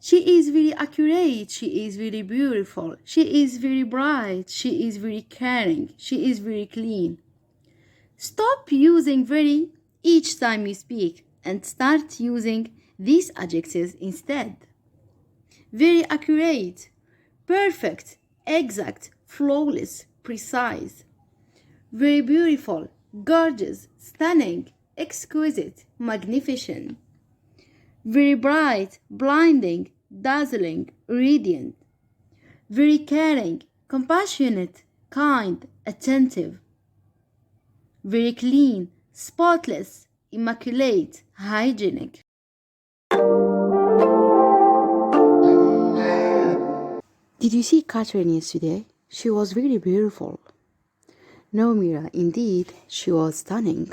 She is very accurate. She is very beautiful. She is very bright. She is very caring. She is very clean. Stop using very each time you speak and start using these adjectives instead. Very accurate, perfect, exact, flawless, precise. Very beautiful, gorgeous, stunning, exquisite, magnificent. Very bright, blinding, dazzling, radiant. Very caring, compassionate, kind, attentive. Very clean, spotless, immaculate, hygienic. Did you see Catherine yesterday? She was very beautiful. No, Mira, indeed, she was stunning.